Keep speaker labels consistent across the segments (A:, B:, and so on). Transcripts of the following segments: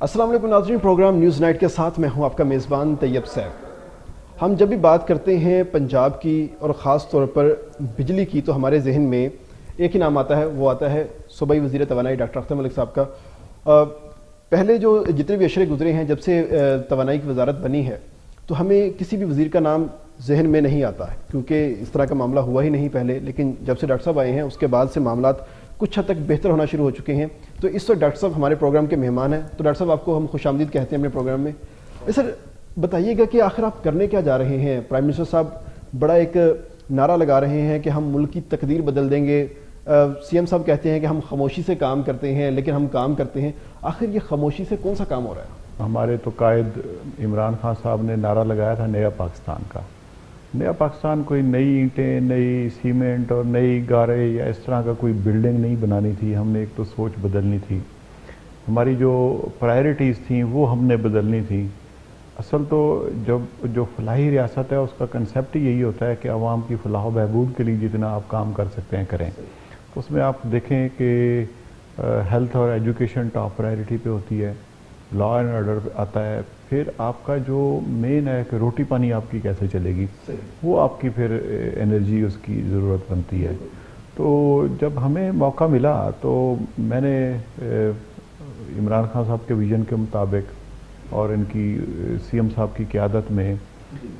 A: السلام علیکم ناظرین، پروگرام نیوز نائٹ کے ساتھ میں ہوں آپ کا میزبان طیب سیف۔ ہم جب بھی بات کرتے ہیں پنجاب کی اور خاص طور پر بجلی کی تو ہمارے ذہن میں ایک ہی نام آتا ہے، وہ آتا ہے صوبائی وزیر توانائی ڈاکٹر اختر ملک صاحب کا۔ پہلے جو جتنے بھی اشرے گزرے ہیں، جب سے توانائی کی وزارت بنی ہے تو ہمیں کسی بھی وزیر کا نام ذہن میں نہیں آتا ہے، کیونکہ اس طرح کا معاملہ ہوا ہی نہیں پہلے۔ لیکن جب سے ڈاکٹر صاحب آئے ہیں اس کے بعد سے معاملات کچھ حد تک بہتر ہونا شروع ہو چکے ہیں۔ تو اس وقت ڈاکٹر صاحب ہمارے پروگرام کے مہمان ہیں، تو ڈاکٹر صاحب آپ کو ہم خوش آمدید کہتے ہیں اپنے پروگرام میں۔ سر بتائیے گا کہ آخر آپ کرنے کیا جا رہے ہیں؟ پرائم منسٹر صاحب بڑا ایک نعرہ لگا رہے ہیں کہ ہم ملک کی تقدیر بدل دیں گے، سی ایم صاحب کہتے ہیں کہ ہم خاموشی سے کام کرتے ہیں لیکن ہم کام کرتے ہیں۔ آخر یہ خاموشی سے کون سا کام ہو رہا ہے؟
B: ہمارے تو قائد عمران خان صاحب نے نعرہ لگایا تھا نیا پاکستان کا۔ نیا پاکستان کوئی نئی اینٹیں، نئی سیمنٹ اور نئی گارے یا اس طرح کا کوئی بلڈنگ نہیں بنانی تھی، ہم نے ایک تو سوچ بدلنی تھی، ہماری جو پرائرٹیز تھیں وہ ہم نے بدلنی تھی۔ اصل تو جو فلاحی ریاست ہے اس کا کنسیپٹ یہی ہوتا ہے کہ عوام کی فلاح و بہبود کے لیے جتنا آپ کام کر سکتے ہیں کریں۔ تو اس میں آپ دیکھیں کہ ہیلتھ اور ایجوکیشن ٹاپ پرائرٹی پہ ہوتی ہے، لا اینڈ آرڈر آتا ہے، پھر آپ کا جو مین ہے کہ روٹی پانی آپ کی کیسے چلے گی، وہ آپ کی پھر انرجی اس کی ضرورت بنتی ہے۔ تو جب ہمیں موقع ملا تو میں نے عمران خان صاحب کے ویژن کے مطابق اور ان کی سی ایم صاحب کی قیادت میں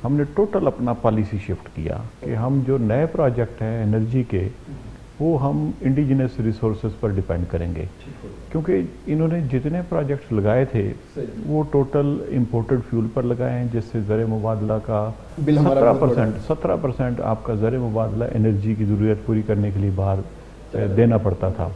B: ہم نے ٹوٹل اپنا پالیسی شفٹ کیا کہ ہم جو نئے پروجیکٹ ہیں انرجی کے وہ ہم انڈیجنس ریسورسز پر ڈیپینڈ کریں گے، کیونکہ انہوں نے جتنے پروجیکٹس لگائے تھے وہ ٹوٹل امپورٹڈ فیول پر لگائے ہیں، جس سے زر مبادلہ کا 17% آپ کا زر مبادلہ انرجی کی ضرورت پوری کرنے کے لیے باہر دینا پڑتا تھا۔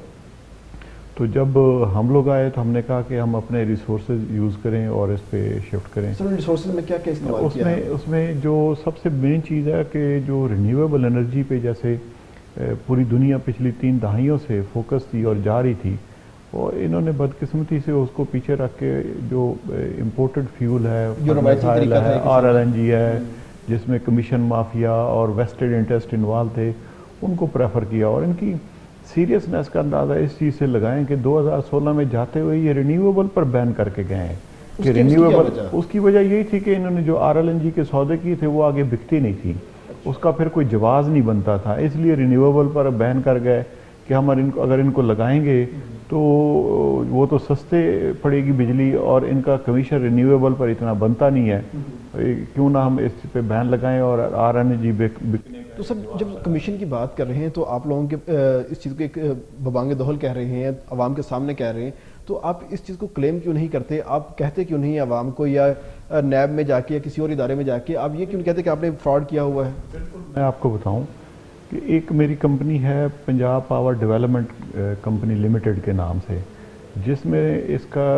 B: تو جب ہم لوگ آئے تو ہم نے کہا کہ ہم اپنے ریسورسز یوز کریں اور اس پہ شفٹ کریں۔
A: ریسورسز میں کیا کیا استعمال کیا ہے؟
B: اس میں جو سب سے مین چیز ہے کہ جو رینیویبل انرجی پہ جیسے پوری دنیا پچھلی 3 دہائیوں سے فوکس تھی اور جا رہی تھی، اور انہوں نے بدقسمتی سے اس کو پیچھے رکھ کے جو امپورٹڈ فیول ہے، RLNG ہے، جس میں کمیشن مافیا اور ویسٹڈ انٹرسٹ انوالو تھے، ان کو پریفر کیا۔ اور ان کی سیریسنس کا اندازہ اس چیز سے لگائیں کہ 2016 میں جاتے ہوئے یہ رینیویبل پر بین کر کے گئے ہیں کہ رینیویبل، اس کی وجہ یہی تھی کہ انہوں نے جو RLNG کے سودے کیے تھے وہ آگے بکتی نہیں تھی، اس کا پھر کوئی جواز نہیں بنتا تھا، اس لیے رینیویبل پر بین کر گئے کہ ہم اگر ان کو لگائیں گے تو وہ تو سستے پڑے گی بجلی اور ان کا کمیشن رینیویبل پر اتنا بنتا نہیں ہے، کیوں نہ ہم اس پہ بین لگائیں اور RLNG بکنے۔
A: تو سب جب کمیشن کی بات کر رہے ہیں تو آپ لوگوں کے اس چیز کو ایک ببانگ دہل کہہ رہے ہیں، عوام کے سامنے کہہ رہے ہیں، تو آپ اس چیز کو کلیم کیوں نہیں کرتے؟ آپ کہتے کیوں نہیں عوام کو، یا نیب میں جا کے یا کسی اور ادارے میں جا کے آپ یہ کیوں نہیں کہتے کہ آپ نے فراڈ کیا ہوا ہے؟
B: بالکل، میں آپ کو بتاؤں کہ ایک میری کمپنی ہے Punjab power development company limited کے نام سے، جس میں اس کا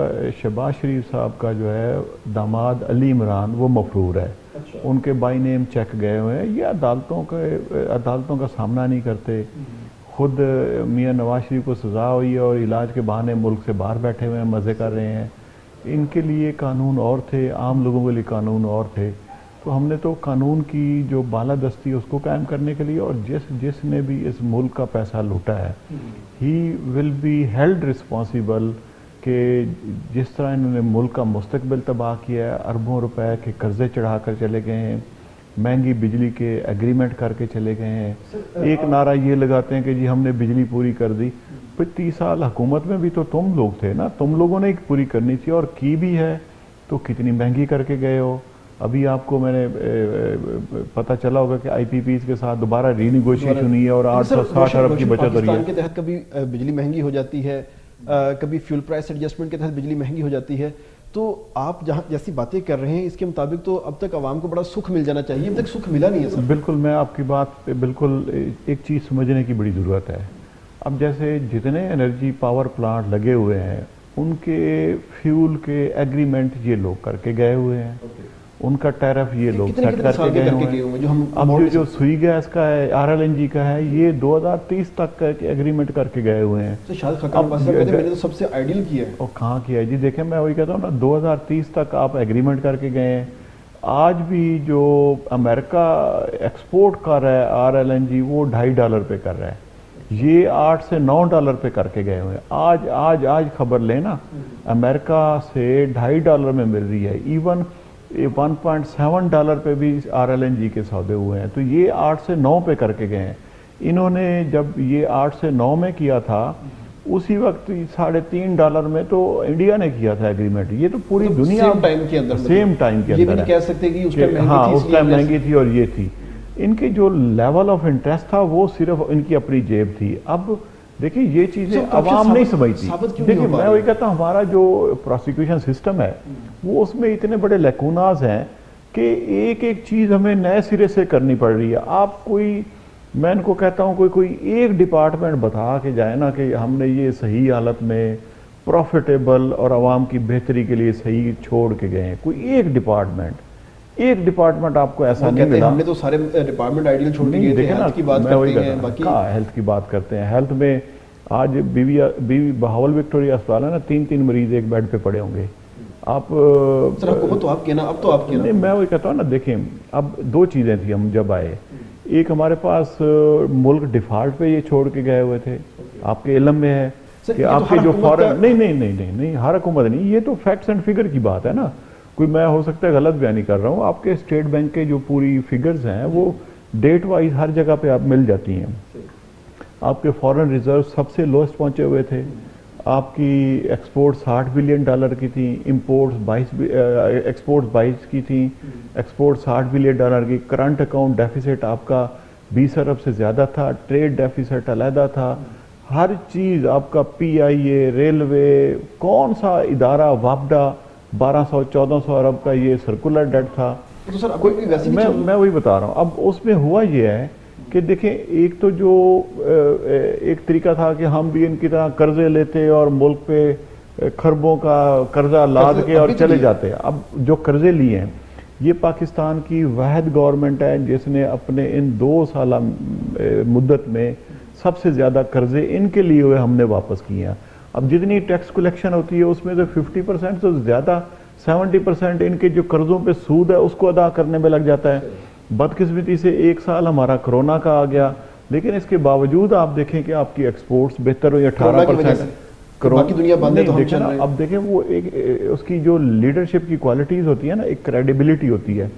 B: شہباز شریف صاحب کا جو ہے داماد علی عمران وہ مفرور ہے، ان کے بائی نیم چیک گئے ہوئے ہیں، یہ عدالتوں کا سامنا نہیں کرتے، خود میاں نواز شریف کو سزا ہوئی ہے اور علاج کے بہانے ملک سے باہر بیٹھے ہوئے ہیں، مزے کر رہے ہیں۔ ان کے لیے قانون اور تھے، عام لوگوں کے لیے قانون اور تھے، تو ہم نے تو قانون کی جو بالادستی اس کو قائم کرنے کے لیے، اور جس نے بھی اس ملک کا پیسہ لوٹا ہے ہی ول بی ہیلڈ رسپانسیبل، کہ جس طرح انہوں نے ملک کا مستقبل تباہ کیا ہے، اربوں روپے کے قرضے چڑھا کر چلے گئے ہیں، مہنگی بجلی کے ایگریمنٹ کر کے چلے گئے ہیں، ایک نعرہ یہ لگاتے ہیں کہ جی ہم نے بجلی پوری کر دی، پھر 30 سال حکومت میں بھی تو تم لوگ تھے نا، تم لوگوں نے پوری کرنی تھی، اور کی بھی ہے، تو کتنی مہنگی کر کے گئے ہو۔ ابھی آپ کو میں نے پتہ چلا ہوگا کہ IPPs کے ساتھ دوبارہ ری نیگوشیشن ہوئی ہے اور 860 ارب کی بچت ہو رہی ہے۔
A: پاکستان کے تحت کبھی بجلی مہنگی ہو جاتی ہے، کبھی فیول پرائس ایڈجسٹمنٹ کے تحت بجلی مہنگی ہو جاتی ہے، تو آپ جہاں جیسی باتیں کر رہے ہیں اس کے مطابق تو اب تک عوام کو بڑا سکھ مل جانا چاہیے، اب تک سکھ ملا نہیں ہے سر۔
B: بالکل، میں آپ کی بات پہ بالکل ایک چیز سمجھنے کی بڑی ضرورت ہے۔ اب جیسے جتنے انرجی پاور پلانٹ لگے ہوئے ہیں ان کے فیول کے ایگریمنٹ یہ لوگ کر کے گئے ہوئے ہیں، ان کا ٹیرف یہ لوگ سیٹ کر کے گئے ہوئے ہیں۔ اب جو سوئی گیس کا ہے، RLNG کا ہے، یہ 2030 تک کا ایگریمنٹ کر کے گئے ہوئے ہیں۔
A: میں نے تو سب سے آئیڈیل کیا ہے،
B: اور کہاں کیا ہے جی؟ دیکھیں میں وہی کہتا ہوں نا، 2030 تک آپ ایگریمنٹ کر کے گئے ہیں۔ آج بھی جو امریکہ ایکسپورٹ کر رہا ہے RLNG وہ $2.5 پہ کر رہا ہے، یہ $8 سے $9 پہ کر کے گئے ہوئے ہیں. آج خبر لیں نا, امریکہ سے $2.5 میں مل رہی ہے, ایون $1.7 پہ بھی RLNG کے سودے ہوئے ہیں. تو یہ 8 سے 9 پہ کر کے گئے ہیں. انہوں نے جب یہ 8 سے 9 میں کیا تھا, اسی وقت $3.5 میں تو انڈیا نے کیا تھا ایگریمنٹ. یہ تو پوری دنیا
A: سیم ٹائم کے اندر,
B: سیم ٹائم کے
A: یہ بھی
B: اندر
A: نہیں کہہ سکتے کہ اس ٹائم مہنگی
B: ہاں
A: تھی,
B: اس ٹائم مہنگی تھی اور یہ تھی. ان کے جو لیول آف انٹرسٹ تھا وہ صرف ان کی اپنی جیب تھی. اب دیکھیں یہ چیزیں عوام نہیں سمجھتی. دیکھیں میں وہی کہتا ہوں, ہمارا جو پروسیکیوشن سسٹم ہے وہ اس میں اتنے بڑے لیکوناز ہیں کہ ایک ایک چیز ہمیں نئے سرے سے کرنی پڑ رہی ہے. آپ کوئی, میں ان کو کہتا ہوں کوئی ایک ڈپارٹمنٹ بتا کے جائے نا کہ ہم نے یہ صحیح حالت میں پروفیٹیبل اور عوام کی بہتری کے لیے صحیح چھوڑ کے گئے ہیں, کوئی ایک ڈپارٹمنٹ آپ کو ایسا نہیں ملا.
A: ہم نے تو سارے ڈپارٹمنٹ آئیڈیل چھوڑ کے گئے تھے. ہیلتھ کی بات کرتے ہیں, باقی
B: ہیلتھ کی بات کرتے ہیں. ہیلتھ میں آج بیوی بہاول وکٹوریہ اسپتال ہے نا, 3 مریض ایک بیڈ پہ پڑے ہوں گے. آپ
A: حکومت تو آپ کے نا, اب تو آپ کے نا.
B: میں وہی کہتا ہوں نا, دیکھیں اب 2 چیزیں تھیں. ہم جب آئے, ایک ہمارے پاس ملک ڈیفالٹ پہ یہ چھوڑ کے گئے ہوئے تھے. آپ کے علم میں ہے کہ آپ کے جو فارن, نہیں ہر حکومت نہیں, یہ تو فیکٹس اینڈ فگر کی بات ہے نا. کوئی میں ہو سکتا ہے غلط بیانی کر رہا ہوں. آپ کے اسٹیٹ بینک کے جو پوری فگرز ہیں وہ ڈیٹ وائز ہر جگہ پہ آپ مل جاتی ہیں. آپ کے فورن ریزرو سب سے لوسٹ پہنچے ہوئے تھے. آپ کی ایکسپورٹ $60 بلین کی تھی, ایکسپورٹس 22 کی تھیں, ایکسپورٹ $60 بلین کی. کرنٹ اکاؤنٹ ڈیفیسٹ آپ کا 20 ارب سے زیادہ تھا, ٹریڈ ڈیفیسٹ علیحدہ تھا. ہر چیز آپ کا PIA, ریلوے, کون سا ادارہ, وابڈا 1200-1400 ارب کا یہ سرکولر ڈیٹ تھا. میں وہی بتا رہا ہوں. اب اس میں ہوا یہ ہے کہ دیکھیں, ایک تو جو ایک طریقہ تھا کہ ہم بھی ان کی طرح قرضے لیتے اور ملک پہ خربوں کا قرضہ لاد کے اور چلے جاتے. اب جو قرضے لیے ہیں, یہ پاکستان کی واحد گورنمنٹ ہے جس نے اپنے ان 2 سالہ مدت میں سب سے زیادہ قرضے ان کے لیے ہوئے ہم نے واپس کیے ہیں. اب جتنی ٹیکس کلیکشن ہوتی ہے اس میں تو 50% سے زیادہ 70% ان کے جو قرضوں پہ سود ہے اس کو ادا کرنے میں لگ جاتا ہے. بدقسمتی سے 1 سال ہمارا کرونا کا آ گیا, لیکن اس کے باوجود آپ دیکھیں کہ آپ کی ایکسپورٹس بہتر ہوئی 18%. اب دیکھیں وہ اس کی جو لیڈرشپ کی کوالٹیز ہوتی ہے نا, ایک کریڈیبلٹی ہوتی ہے.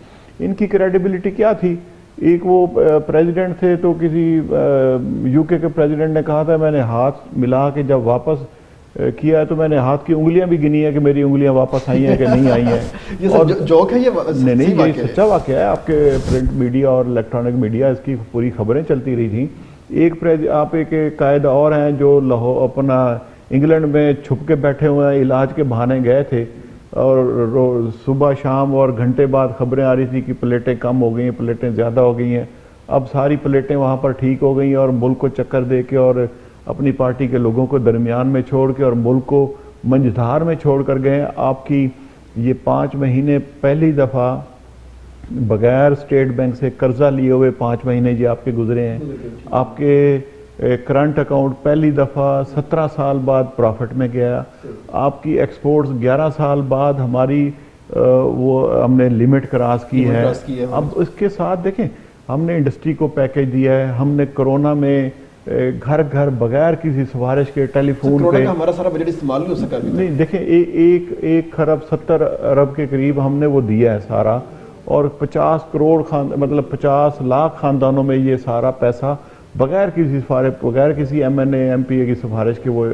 B: ان کی کریڈیبلٹی کیا تھی, ایک وہ پریزیڈنٹ تھے تو کسی UK کے پریزیڈنٹ نے کہا تھا میں نے ہاتھ ملا کے جب واپس کیا تو میں نے ہاتھ کی انگلیاں بھی گنی ہیں کہ میری انگلیاں واپس آئی ہیں کہ نہیں آئی ہیں.
A: یہ جوک ہے,
B: نہیں یہ سچا واقعہ ہے. آپ کے پرنٹ میڈیا اور الیکٹرانک میڈیا اس کی پوری خبریں چلتی رہی تھیں. آپ ایک قائد اور ہیں جو اپنا انگلینڈ میں چھپ کے بیٹھے ہوئے ہیں, علاج کے بہانے گئے تھے اور صبح شام اور گھنٹے بعد خبریں آ رہی تھی کہ پلیٹیں کم ہو گئی ہیں, پلیٹیں زیادہ ہو گئی ہیں. اب ساری پلیٹیں وہاں پر ٹھیک ہو گئی ہیں اور ملک کو چکر دے کے اور اپنی پارٹی کے لوگوں کو درمیان میں چھوڑ کے اور ملک کو منجھدار میں چھوڑ کر گئے. آپ کی یہ 5 مہینے پہلی دفعہ بغیر اسٹیٹ بینک سے قرضہ لیے ہوئے 5 مہینے یہ آپ کے گزرے ہیں. آپ کے کرنٹ اکاؤنٹ پہلی دفعہ 17 سال بعد پروفٹ میں گیا. آپ کی ایکسپورٹس 11 سال بعد ہماری وہ ہم نے لمٹ کراس کی ہے. اب اس کے ساتھ دیکھیں ہم نے انڈسٹری کو پیکیج دیا ہے. ہم نے کرونا میں گھر گھر بغیر کسی سفارش کے ٹیلی فون پہ
A: ہمارا سارا بجٹ استعمال نہیں ہو سکا.
B: نہیں دیکھیں 1 خرب 70 ارب کے قریب ہم نے وہ دیا ہے سارا, اور 50 کروڑ مطلب 50 لاکھ خاندانوں میں یہ سارا پیسہ بغیر کسی سفارش, بغیر کسی MNA MPA کی سفارش کے وہ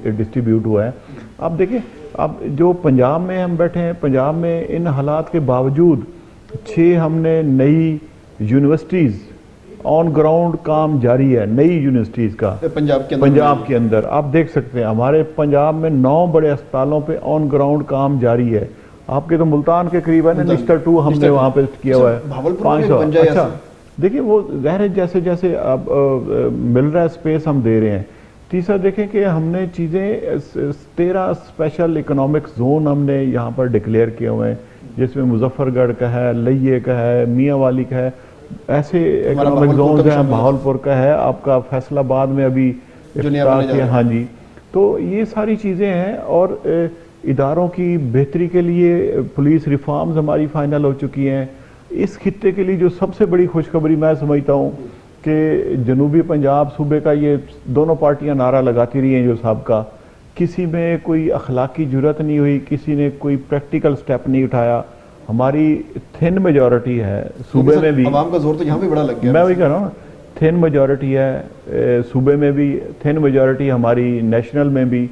B: ڈسٹریبیوٹ ہوا ہے. اب دیکھیں اب جو پنجاب میں ہم بیٹھے ہیں, پنجاب میں ان حالات کے باوجود 6 ہم نے نئی یونیورسٹیز آن گراؤنڈ کام جاری ہے. نئی یونیورسٹیز کا پنجاب کے اندر آپ دیکھ سکتے ہیں. ہمارے پنجاب میں 9 بڑے اسپتالوں پہ آن گراؤنڈ کام جاری ہے. آپ کے تو ملتان کے قریب ہے نا, نشتر 2 ہم نے وہاں پہ کیا ہوا ہے 500. اچھا دیکھیں وہ ظاہر ہے جیسے جیسے اب مل رہا ہے اسپیس ہم دے رہے ہیں. تیسرا دیکھیں کہ ہم نے چیزیں 13 اسپیشل اکنامک زون ہم نے یہاں پر ڈکلیئر کیے ہوئے ہیں, جس میں مظفر گڑھ کا ہے, لئیے کا ہے, میاں والی کا ہے. ایسے اکنامک زونز ہیں, بہاولپور کا ہے, آپ کا فیصل آباد میں ابھی افتتاح کیا. ہاں جی, تو یہ ساری چیزیں ہیں. اور اداروں کی بہتری کے لیے پولیس ریفارمز ہماری فائنل ہو چکی ہیں. اس خطے کے لیے جو سب سے بڑی خوشخبری میں سمجھتا ہوں کہ جنوبی پنجاب صوبے کا یہ دونوں پارٹیاں نعرہ لگاتی رہی ہیں جو صاحب کا، کسی میں کوئی اخلاقی جرت نہیں ہوئی، کسی نے کوئی پریکٹیکل سٹیپ نہیں اٹھایا. ہماری تھن میجورٹی ہے صوبے میں بھی،
A: عوام کا زور تو یہاں بھی بڑا لگ گیا.
B: میں وہی کہہ رہا ہوں، تھن میجورٹی ہے صوبے میں بھی، تھن میجورٹی ہماری نیشنل میں بھی.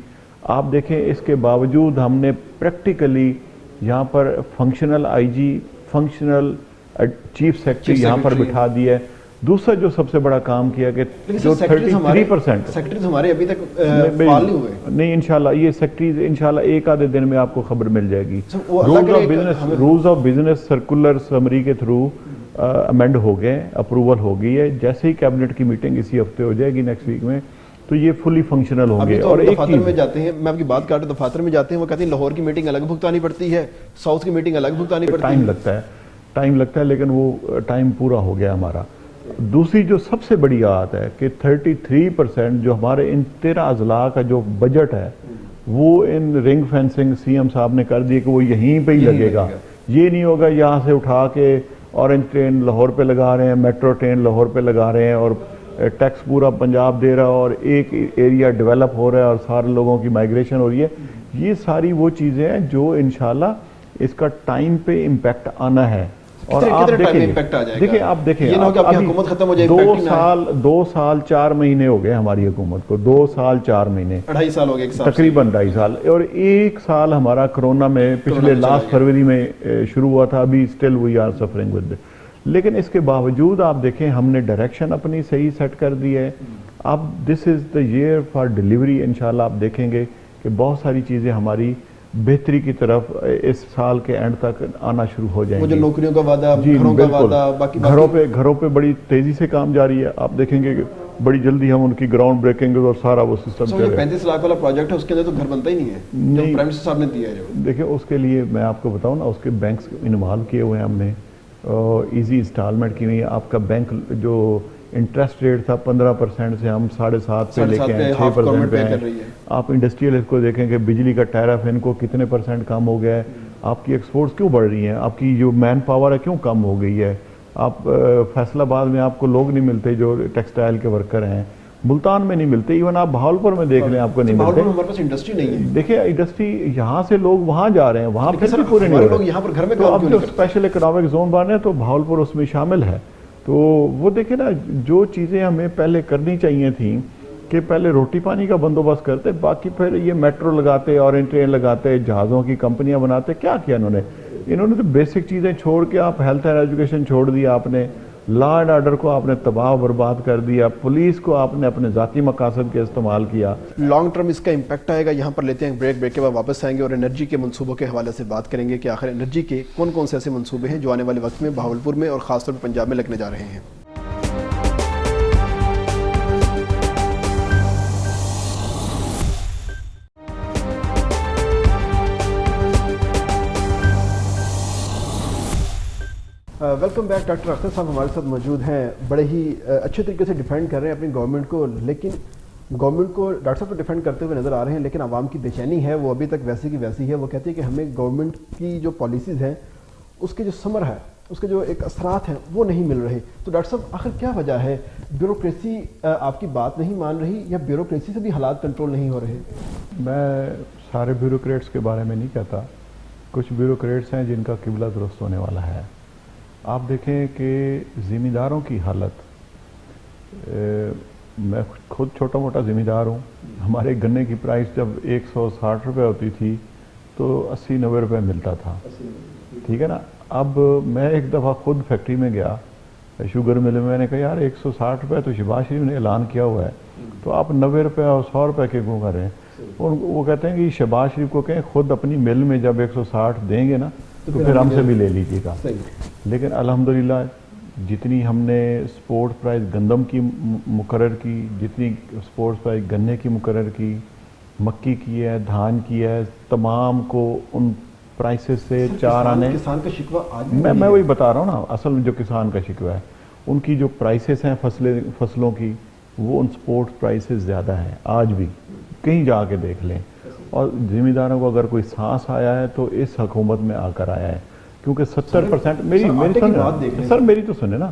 B: آپ دیکھیں اس کے باوجود ہم نے پریکٹیکلی یہاں پر فنکشنل آئی جی، فنکشنل چیف سیکرٹری یہاں پر بٹھا دی ہے. دوسرا جو سب سے بڑا کام کیا کہ جو 33%
A: سیکرٹریز ہمارے ابھی تک فعال نہیں ہوئے.
B: نہیں انشاءاللہ یہ سیکرٹریز انشاءاللہ ایک آدھے دن میں آپ کو خبر مل جائے گی. Rules of business circular summary کے تھرو امینڈ ہو گئے، اپروول ہو گئی ہے. جیسے ہی کیبنٹ کی میٹنگ اسی ہفتے ہو جائے گی نیکسٹ ویک میں، تو یہ فلی فنکشنل ہوں گے.
A: اور دفاتر میں جاتے ہیں، میں آپ کی بات کر رہا ہوں، دفاتر میں جاتے ہیں وہ کہتے ہیں لاہور کی میٹنگ الگ بھگتانی پڑتی ہے، ساؤتھ کی میٹنگ الگ بھگتانی پڑتی ہے.
B: ٹائم لگتا ہے لیکن وہ ٹائم پورا ہو گیا ہمارا. دوسری جو سب سے بڑی بات ہے کہ 33% جو ہمارے ان 13 اضلاع کا جو بجٹ ہے وہ ان رنگ فینسنگ سی ایم صاحب نے کر دی کہ وہ یہیں پہ ہی لگے گا. یہ نہیں ہوگا یہاں سے اٹھا کے اورنج ٹرین لاہور پہ لگا رہے ہیں، میٹرو ٹرین لاہور پہ لگا رہے ہیں اور ٹیکس پورا پنجاب دے رہا ہے اور ایک ایریا ڈیولپ ہو رہا ہے اور سارے لوگوں کی مائگریشن ہو رہی ہے. یہ ساری وہ چیزیں ہیں جو انشاءاللہ اس کا ٹائم پہ امپیکٹ آنا ہے. اور آپ دیکھیں آپ دیکھیں 2 سال 4 مہینے ہو گئے ہماری حکومت کو، 2 سال 4 مہینے،
A: 2.5 سال ہو گئے
B: تقریباً 2.5 سال. اور 1 سال ہمارا کرونا میں پچھلے لاسٹ فروری میں شروع ہوا تھا. ابھی still we are suffering with. لیکن اس کے باوجود آپ دیکھیں ہم نے ڈائریکشن اپنی صحیح سیٹ کر دی ہے. اب دس از دا ایئر فار ڈیلیوری. انشاءاللہ آپ دیکھیں گے کہ بہت ساری چیزیں ہماری بہتری کی طرف اس سال کے اینڈ تک آنا شروع ہو جائیں گے.
A: وہ جو نوکریوں کا وعدہ، گھروں کا وعدہ، باقی
B: گھروں پہ بڑی تیزی سے کام جاری ہے. آپ دیکھیں گے کہ بڑی جلدی ہم ان کی گراؤنڈ بریکنگ اور سارا وہ سسٹم چل رہا ہے.
A: 35 لاکھ والا پروجیکٹ ہے، اس کے اندر تو گھر بنتا ہی نہیں ہے جو پرائم منسٹر صاحب نے دیا ہے.
B: دیکھیں اس کے لیے میں آپ کو بتاؤں نا، اس کے بینکس انوالو کیے ہوئے ہیں ہم نے، ایزی انسٹالمنٹ کی ہوئی ہے. آپ کا بینک جو انٹرسٹ ریٹ تھا 15% سے ہم 7.5 پہ لے کے آئے 6% پہ آئے. آپ انڈسٹریل کو دیکھیں کہ بجلی کا ٹیرف ان کو کتنے % کم ہو گیا ہے. آپ کی ایکسپورٹس کیوں بڑھ رہی ہیں، آپ کی جو مین پاور ہے کیوں کم ہو گئی ہے. آپ فیصل آباد میں آپ کو لوگ نہیں ملتے جو ٹیکسٹائل کے ورکر ہیں، ملتان میں نہیں ملتے، ایون آپ بہاولپور میں دیکھ لیں آپ کو نہیں ملتے.
A: ہمارے پاس انڈسٹری نہیں ہے.
B: دیکھیں انڈسٹری یہاں سے لوگ وہاں جا رہے ہیں، وہاں پھر بھی پورے نہیں ہو رہے. تو اب جو اسپیشل اکنامک زون بن رہے ہیں تو بہاولپور اس میں شامل ہے. تو وہ دیکھیں نا، جو چیزیں ہمیں پہلے کرنی چاہیے تھیں کہ پہلے روٹی پانی کا بندوبست کرتے، باقی پھر یہ میٹرو لگاتے، اورنج ٹرین لگاتے، جہازوں کی کمپنیاں بناتے. کیا کیا انہوں نے تو بیسک چیزیں چھوڑ کے آپ ہیلتھ اینڈ ایجوکیشن چھوڑ دیا، آپ نے لا اینڈ آرڈر کو آپ نے تباہ و برباد کر دیا، پولیس کو آپ نے اپنے ذاتی مقاصد کے استعمال کیا.
A: لانگ ٹرم اس کا امپیکٹ آئے گا. یہاں پر لیتے ہیں بریک کے بعد واپس آئیں گے اور انرجی کے منصوبوں کے حوالے سے بات کریں گے کہ آخر انرجی کے کون سے ایسے منصوبے ہیں جو آنے والے وقت میں بہاولپور میں اور خاص طور پر پنجاب میں لگنے جا رہے ہیں. Welcome back. ڈاکٹر اختر صاحب ہمارے ساتھ موجود ہیں. بڑے ہی اچھے طریقے سے ڈیفینڈ کر رہے ہیں اپنی گورنمنٹ کو، لیکن گورنمنٹ کو ڈاکٹر صاحب کو ڈیفینڈ کرتے ہوئے نظر آ رہے ہیں، لیکن عوام کی بے چینی ہے وہ ابھی تک ویسی کی ویسی ہے. وہ کہتی ہے کہ ہمیں گورنمنٹ کی جو پالیسیز ہیں اس کے جو ثمر ہے، اس کے جو ایک اثرات ہیں وہ نہیں مل رہے. تو ڈاکٹر صاحب آخر کیا وجہ ہے؟ بیوروکریسی آپ کی بات نہیں مان رہی یا بیوروکریسی سے بھی حالات کنٹرول نہیں ہو رہے؟
B: میں سارے بیوروکریٹس کے بارے میں نہیں کہتا. کچھ بیوروکریٹس ہیں جن کا قبلہ درست ہونے والا ہے. آپ دیکھیں کہ ذمہ داروں کی حالت، میں خود چھوٹا موٹا ذمہ دار ہوں. ہمارے گنے کی پرائس جب 160 روپے ہوتی تھی تو 80-90 روپے ملتا تھا، ٹھیک ہے نا. اب میں ایک دفعہ خود فیکٹری میں گیا شوگر مل میں، نے کہا یار 160 روپے تو شہباز شریف نے اعلان کیا ہوا ہے، تو آپ 90 روپے اور 100 روپے کے کیوں کر رہے ہیں؟ اور وہ کہتے ہیں کہ شہباز شریف کو کہیں خود اپنی مل میں جب 160 دیں گے نا تو پھر ہم سے بھی لے لیجیے گا. لیکن الحمدللہ جتنی ہم نے سپورٹ پرائز گندم کی مقرر کی، جتنی سپورٹ پرائز گنے کی مقرر کی، مکی کی ہے، دھان کی ہے، تمام کو ان پرائسز سے 4 آنے.
A: کسان کا شکوہ آج
B: میں وہی بتا رہا ہوں نا، اصل میں جو کسان کا شکوہ ہے ان کی جو پرائسز ہیں فصلوں کی، وہ ان سپورٹ پرائسز زیادہ ہیں آج بھی، کہیں جا کے دیکھ لیں. اور ذمہ داروں کو اگر کوئی سانس آیا ہے تو اس حکومت میں آ کر آیا ہے، کیونکہ 70% میری تو سنیں نا،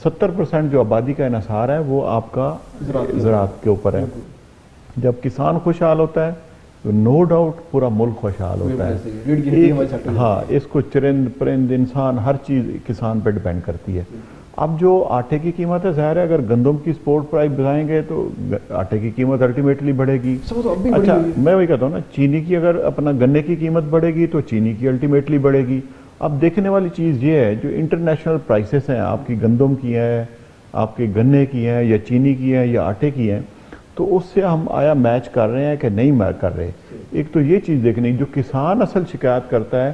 B: 70% جو آبادی کا انحصار ہے وہ آپ کا زراعت کے اوپر ہے. جب کسان خوشحال ہوتا ہے تو نو ڈاؤٹ پورا ملک خوشحال ہوتا ہے. ہاں اس کو چرند پرند انسان ہر چیز کسان پہ ڈپینڈ کرتی ہے. اب جو آٹے کی قیمت ہے ظاہر ہے اگر گندم کی سپورٹ پرائز بڑھائیں گے تو آٹے کی قیمت الٹیمیٹلی بڑھے گی. اچھا میں وہی کہتا ہوں نا, چینی کی اگر اپنا گنے کی قیمت بڑھے گی تو چینی کی الٹیمیٹلی بڑھے گی. اب دیکھنے والی چیز یہ ہے جو انٹرنیشنل پرائسز ہیں آپ کی گندم کی ہیں, آپ کے گنے کی ہیں, یا چینی کی ہیں, یا آٹے کی ہیں, تو اس سے ہم آیا میچ کر رہے ہیں کہ نہیں میچ کر رہے. ایک تو یہ چیز دیکھنی, جو کسان اصل شکایت کرتا ہے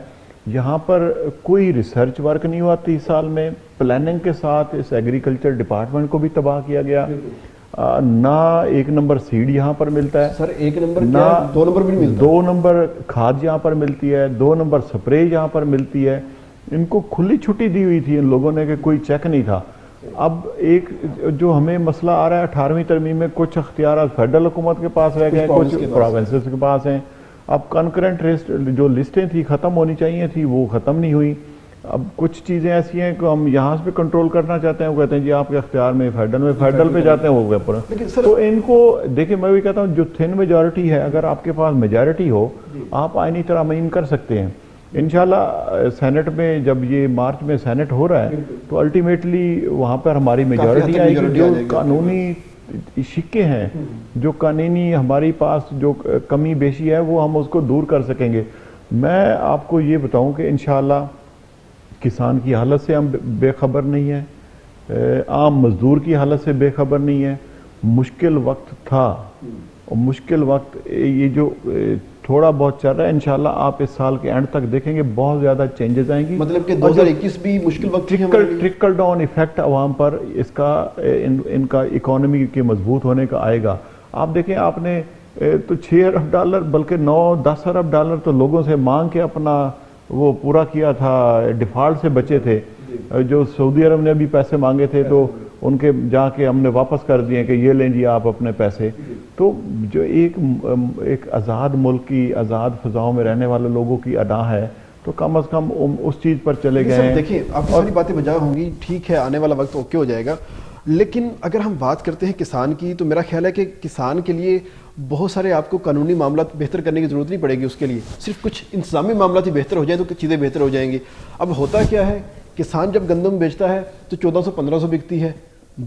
B: یہاں پر کوئی ریسرچ ورک نہیں ہوتی. اس سال میں پلاننگ کے ساتھ اس ایگریکلچر ڈپارٹمنٹ کو بھی تباہ کیا گیا. نہ ایک نمبر سیڈ یہاں پر ملتا ہے
A: سر, ایک نمبر
B: نہ
A: دو نمبر بھی ملتا ہے.
B: 2 نمبر کھاد یہاں پر ملتی ہے, 2 نمبر سپرے یہاں پر ملتی ہے. ان کو کھلی چھٹی دی ہوئی تھی ان لوگوں نے کہ کوئی چیک نہیں تھا. اب ایک جو ہمیں مسئلہ آ رہا ہے 18ویں ترمیم میں کچھ اختیارات فیڈرل حکومت کے پاس رہ گئے, کچھ پروونسز کے پاس ہیں. اب کنکرنٹ جو لسٹیں تھی ختم ہونی چاہیے تھی وہ ختم نہیں ہوئی. اب کچھ چیزیں ایسی ہیں کہ ہم یہاں سے کنٹرول کرنا چاہتے ہیں, وہ کہتے ہیں جی آپ کے اختیار میں فیڈرل پہ جاتے ہیں وہ پر. تو ان کو دیکھیں میں بھی کہتا ہوں جو تھن میجورٹی ہے, اگر آپ کے پاس میجورٹی ہو آپ آئینی ترامیم کر سکتے ہیں. انشاءاللہ سینٹ میں جب یہ مارچ میں سینٹ ہو رہا ہے تو الٹیمیٹلی وہاں پر ہماری میجورٹی آئے گی. جو قانونی شکے ہیں, جو قانونی ہماری پاس جو کمی بیشی ہے وہ ہم اس کو دور کر سکیں گے. میں آپ کو یہ بتاؤں کہ انشاءاللہ کسان کی حالت سے ہم بے خبر نہیں ہیں, عام مزدور کی حالت سے بے خبر نہیں ہے. مشکل وقت تھا اور مشکل وقت یہ جو تھوڑا بہت چل رہا ہے, انشاءاللہ آپ اس سال کے اینڈ تک دیکھیں گے بہت زیادہ چینجز آئیں گی.
A: مطلب کہ 2021 بھی مشکل وقت
B: ٹرکل ڈاؤن ایفیکٹ عوام پر اس کا ان کا اکانومی کے مضبوط ہونے کا آئے گا. آپ دیکھیں آپ نے تو $6 ارب بلکہ 9-10 ارب ڈالر تو لوگوں سے مانگ کے اپنا وہ پورا کیا تھا, ڈیفالٹ سے بچے تھے. جو سعودی عرب نے ابھی پیسے مانگے تھے تو ان کے جا کے ہم نے واپس کر دیے کہ یہ لیں جی آپ اپنے پیسے. تو جو ایک آزاد ملک کی آزاد فضاؤں میں رہنے والے لوگوں کی ادا ہے تو کم از کم اس چیز پر چلے گئے ہیں.
A: دیکھیں آپ کی ساری باتیں بجا ہوں گی, ٹھیک ہے آنے والا وقت اوکے ہو جائے گا, لیکن اگر ہم بات کرتے ہیں کسان کی تو میرا خیال ہے کہ کسان کے لیے بہت سارے آپ کو قانونی معاملات بہتر کرنے کی ضرورت نہیں پڑے گی. اس کے لیے صرف کچھ انتظامی معاملات ہی بہتر ہو جائیں تو چیزیں بہتر ہو جائیں گی. اب ہوتا کیا ہے, کسان جب گندم بیچتا ہے تو 1400-1500 بکتی ہے,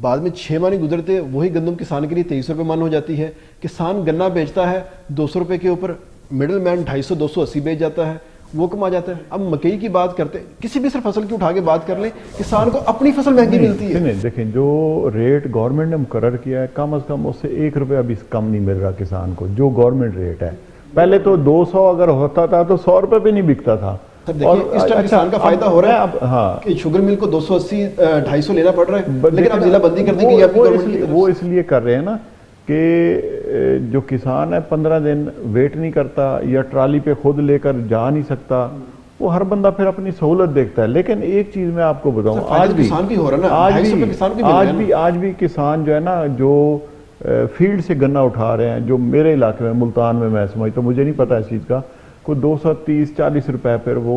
A: بعد میں 6 ماہ نہیں گزرتے وہی گندم کسان کے لیے 2300 روپے من ہو جاتی ہے. کسان گنا بیچتا ہے 200 روپے کے اوپر, مڈل مین 250-280 بیچ جاتا ہے, وہ کما جاتا ہے. اب مکئی کی بات کرتے ہیں, کسی بھی صرف فصل کی اٹھا کے بات کر لیں, کسان کو اپنی فصل مہنگی ملتی ہے.
B: نہیں دیکھیں جو ریٹ گورنمنٹ نے مقرر کیا ہے کم از کم اس سے 1 روپیہ بھی کم نہیں مل رہا کسان کو. جو گورنمنٹ ریٹ ہے پہلے تو 200 اگر ہوتا تھا تو 100 روپے پہ نہیں بکتا تھا.
A: اور اس ٹائم کسان کا فائدہ ہو رہا ہے اب, ہاں کہ شوگر مل کو 280-250 لینا پڑ رہا ہے, لیکن اب ضلع بندی کر دی گئی.
B: وہ اس لیے کر رہے ہیں نا کہ جو کسان ہے 15 دن ویٹ نہیں کرتا یا ٹرالی پہ خود لے کر جا نہیں سکتا, وہ ہر بندہ پھر اپنی سہولت دیکھتا ہے. لیکن ایک چیز میں آپ کو بتاؤں, آج بھی کسان جو ہے نا جو فیلڈ سے گنا اٹھا رہے ہیں, جو میرے علاقے میں ملتان میں سمجھتا ہوں, مجھے نہیں پتا اس چیز کا, کوئی 230-40 روپے پھر وہ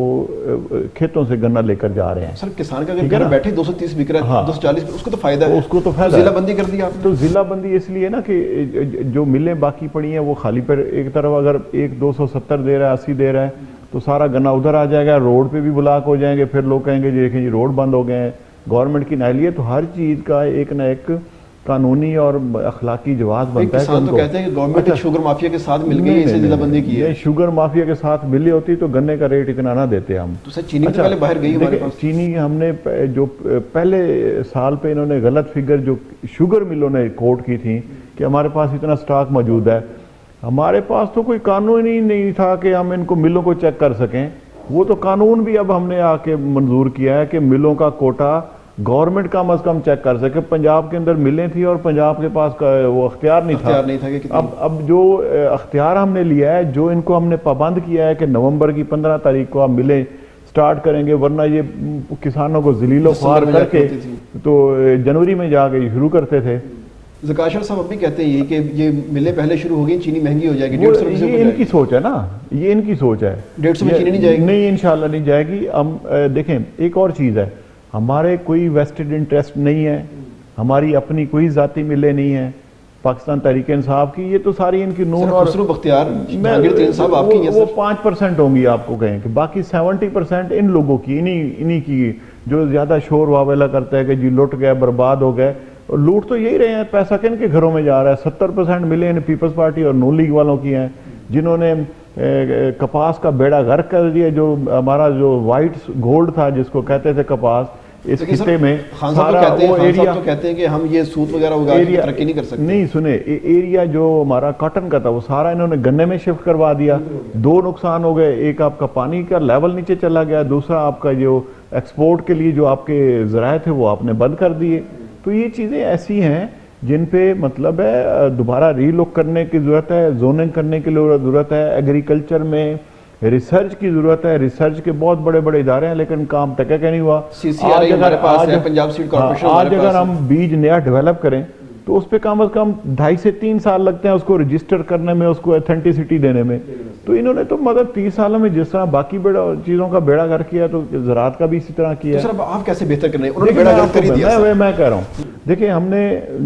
B: کھیتوں سے گنا لے کر جا رہے ہیں.
A: سر کسان کا اگر گھر بیٹھے 230 بک رہا ہے 240 اس کو تو فائدہ ہے, اس کو تو فائدہ. ضلع بندی کر دی آپ.
B: تو ضلع بندی اس لیے نا کہ جو ملیں باقی پڑی ہیں وہ خالی پر ایک طرف اگر ایک 270 دے رہا ہے 80 دے رہا ہے تو سارا گنا ادھر آ جائے گا, روڈ پہ بھی بلاک ہو جائیں گے, پھر لوگ کہیں گے دیکھیں جی روڈ بند ہو گئے ہیں, گورنمنٹ کی نااہلی ہے. تو ہر چیز کا ایک نہ ایک قانونی اور اخلاقی جواز بنتا ہے.
A: کسان تو کہتے ہیں کہ گورنمنٹ شوگر مافیا کے ساتھ مل گئی اسے ضلع بندی کی ہے.
B: شوگر مافیا کے ساتھ ملی ہوتی تو گنے کا ریٹ اتنا نہ دیتے ہم.
A: تو سر چینی تو پہلے باہر گئی ہمارے پاس.
B: چینی ہم نے جو پہلے سال پہ انہوں نے غلط فگر جو شوگر ملوں نے کوٹ کی تھی کہ ہمارے پاس اتنا سٹاک موجود ہے, ہمارے پاس تو کوئی قانون ہی نہیں تھا کہ ہم ان کو ملوں کو چیک کر سکیں. وہ تو قانون بھی اب ہم نے آ کے منظور کیا ہے کہ ملوں کا کوٹا گورنمنٹ کم از کم چیک کر سکے. پنجاب کے اندر ملیں تھی اور پنجاب کے پاس وہ اختیار نہیں تھا. اب جو اختیار ہم نے لیا ہے, جو ان کو ہم نے پابند کیا ہے کہ نومبر کی 15 تاریخ کو آپ ملیں سٹارٹ کریں گے, ورنہ یہ کسانوں کو ذلیل و خوار کر کے تو جنوری میں جا کے شروع کرتے تھے.
A: زکاشر صاحب اب بھی کہتے ہیں کہ یہ ملیں پہلے شروع ہو گئی, چینی مہنگی ہو جائے گی.
B: یہ ان کی سوچ ہے نا, یہ ان کی سوچ ہے.
A: 150 میں چینی نہیں جائے گی.
B: نہیں انشاءاللہ نہیں جائے گی. ہم دیکھیں ایک اور چیز ہے, ہمارے کوئی ویسٹڈ انٹرسٹ نہیں ہے, ہماری اپنی کوئی ذاتی ملیں نہیں ہیں. پاکستان تحریک انصاف کی یہ تو ساری ان کی نون اور
A: خسرو بختیار جہانگیر ترین صاحب آپ کی ہیں
B: وہ 5% ہوں گی آپ کو کہیں کہ باقی 70% ان لوگوں کی انہی کی جو زیادہ شور واویلا کرتا ہے کہ جی لٹ گئے برباد ہو گئے. اور لوٹ تو یہی رہے ہیں, پیسہ کن کے گھروں میں جا رہا ہے. 70% ملے ان پیپلز پارٹی اور نون لیگ والوں کی ہیں جنہوں نے کپاس کا بیڑا غرق کر دیا. جو ہمارا جو وائٹ گولڈ تھا جس کو کہتے تھے کپاس, اس خطے میں
A: سارا وہ ایریا تو کہتے ہیں کہ ہم یہ سوت وغیرہ اگا کے ترقی نہیں کر سکتے.
B: نہیں سنے, ایریا جو ہمارا کاٹن کا تھا وہ سارا انہوں نے گنے میں شفٹ کروا دیا. 2 نقصان ہو گئے, ایک آپ کا پانی کا لیول نیچے چلا گیا, دوسرا آپ کا جو ایکسپورٹ کے لیے جو آپ کے ذرائع تھے وہ آپ نے بند کر دیے. تو یہ چیزیں ایسی ہیں جن پہ مطلب ہے دوبارہ ری لک کرنے کی ضرورت ہے, زوننگ کرنے کی ضرورت ہے. ایگریکلچر میں ریسرچ کی ضرورت ہے. ریسرچ کے بہت بڑے بڑے ادارے ہیں لیکن کام ٹکا کہ نہیں ہوا. آج اگر ہم بیج نیا ڈیولپ کریں تو اس پہ کم از کم 2.5 سے 3 سال لگتے ہیں اس کو رجسٹر کرنے میں, اس کو ایتھینٹسٹی دینے میں. تو انہوں نے تو مطلب 30 سالوں میں جس طرح باقی چیزوں کا بیڑا گھر کیا تو زراعت کا بھی اسی طرح کیا.
A: سر آپ کیسے بہتر کرنے ہیں, انہوں نے بیڑا گھر کر ہی دیا.
B: میں کہہ رہا ہوں دیکھیں ہم نے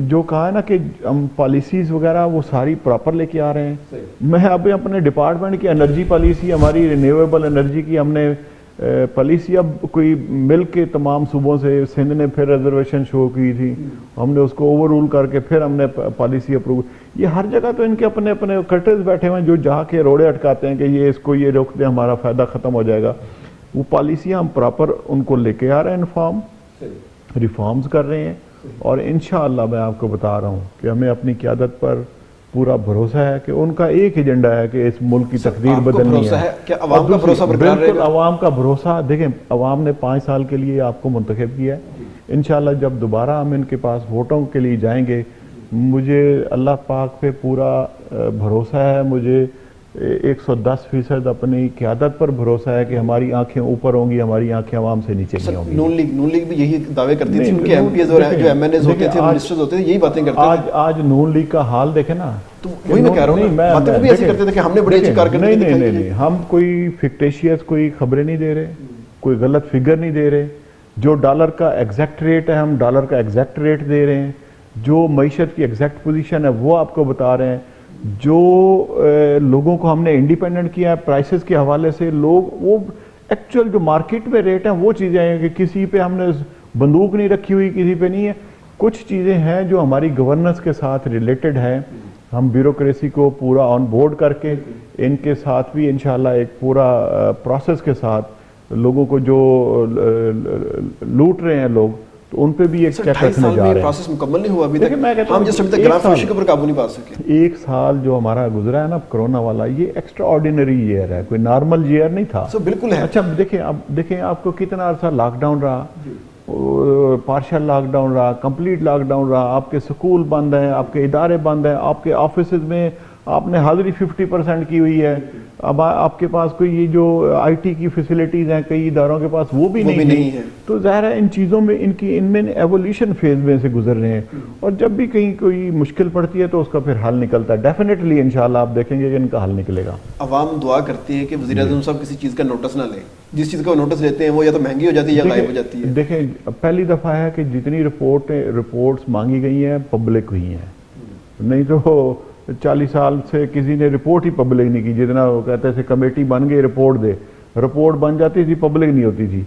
B: جو کہا ہے نا کہ ہم پالیسیز وغیرہ وہ ساری پراپر لے کے آ رہے ہیں. میں ابھی اپنے ڈپارٹمنٹ کی انرجی پالیسی, ہماری رینیویبل انرجی کی ہم نے پالیسی اب کوئی مل کے تمام صوبوں سے, سندھ نے پھر ریزرویشن شو کی تھی, ہم نے اس کو اوور رول کر کے پھر ہم نے پالیسی اپروو. یہ ہر جگہ تو ان کے اپنے اپنے کٹرز بیٹھے ہوئے ہیں جو جہاں کے روڑے اٹکاتے ہیں کہ یہ اس کو یہ روک دیں ہمارا فائدہ ختم ہو جائے گا. وہ پالیسیاں ہم پراپر ان کو لے کے آ رہے ہیں, ریفارمز کر رہے ہیں. اور انشاءاللہ میں آپ کو بتا رہا ہوں کہ ہمیں اپنی قیادت پر پورا بھروسہ ہے کہ ان کا ایک ایجنڈا ہے کہ اس ملک کی تقدیر بدلنی ہے.
A: عوام کا بھروسہ برقرار رہے
B: گا. عوام کا بھروسہ دیکھیں, عوام نے 5 سال کے لیے آپ کو منتخب کیا ہے. انشاءاللہ جب دوبارہ ہم ان کے پاس ووٹوں کے لیے جائیں گے, مجھے اللہ پاک پہ پورا بھروسہ ہے, مجھے 110% اپنی قیادت پر بھروسہ ہے کہ ہماری آنکھیں اوپر ہوں گی, ہماری آنکھیں عوام سے نیچے نہیں ہوں گی.
A: نون لیگ بھی یہی دعوے کرتی تھی, ان کے ایم پیز اور جو ایم این ایز ہوتے تھے, منسٹرز ہوتے تھے, یہی باتیں کرتے تھے.
B: آج نون لیگ کا حال دیکھیں نا,
A: تو وہی میں کہہ رہا ہوں, باتیں وہ بھی ایسے کرتے تھے کہ ہم نے بڑی اچھی کارکردگی دکھائی.
B: نہیں, ہم کوئی فکٹیشیس کوئی خبریں نہیں دے رہے, کوئی غلط فگر نہیں دے رہے. جو ڈالر کا ایگزیکٹ ریٹ ہے ہم ڈالر کا ایگزیکٹ ریٹ دے رہے ہیں. جو معیشت کی ایگزیکٹ پوزیشن ہے وہ آپ کو بتا رہے ہیں. جو لوگوں کو ہم نے انڈیپینڈنٹ کیا ہے پرائسز کے حوالے سے, لوگ وہ ایکچوئل جو مارکیٹ میں ریٹ ہیں وہ چیزیں ہیں کہ کسی پہ ہم نے بندوق نہیں رکھی ہوئی, کسی پہ نہیں ہے. کچھ چیزیں ہیں جو ہماری گورننس کے ساتھ ریلیٹڈ ہیں, ہم بیوروکریسی کو پورا آن بورڈ کر کے ان کے ساتھ بھی انشاءاللہ ایک پورا پروسیس کے ساتھ لوگوں کو جو لوٹ رہے ہیں لوگ, تو ان پہ بھی ایک چیک رکھنے جا رہے ہیں.
A: پروسیس مکمل نہیں ہوا ابھی تک, ہم جس ابھی تک گرام فروشی کے اوپر قابو نہیں پا سکے.
B: 1 سال جو ہمارا گزرا ہے نا کرونا والا, یہ ایکسٹرا آرڈینری ایئر ہے, کوئی نارمل ایئر نہیں تھا.
A: بالکل ہے.
B: اچھا دیکھیں آپ کو کتنا عرصہ لاک ڈاؤن رہا, پارشل لاک ڈاؤن رہا, کمپلیٹ لاک ڈاؤن رہا, آپ کے سکول بند ہیں, آپ کے ادارے بند ہیں, آپ کے آفیسز میں آپ نے حاضری 50% کی ہوئی ہے. اب آپ کے پاس کوئی یہ جو آئی ٹی کی فیسلٹیز ہیں کئی اداروں کے پاس وہ بھی نہیں ہے. تو ظاہر ہے ان چیزوں میں ان میں ایولیوشن فیز میں سے گزر رہے ہیں, اور جب بھی کہیں کوئی مشکل پڑتی ہے تو اس کا پھر حل نکلتا ہے. ڈیفینیٹلی انشاءاللہ آپ دیکھیں گے کہ ان کا حل نکلے گا.
A: عوام دعا کرتی ہے کہ وزیر اعظم صاحب کسی چیز کا نوٹس نہ لیں, جس چیز کا نوٹس لیتے ہیں وہ یا تو مہنگی ہو جاتی ہے یا غائب ہو جاتی ہے.
B: دیکھیں پہلی دفعہ ہے کہ جتنی رپورٹس مانگی گئی ہیں پبلک ہوئی ہیں, نہیں تو 40 سال سے کسی نے رپورٹ ہی پبلک نہیں کی. جتنا وہ کہتے تھے کمیٹی بن گئی رپورٹ دے, رپورٹ بن جاتی تھی پبلک نہیں ہوتی تھی.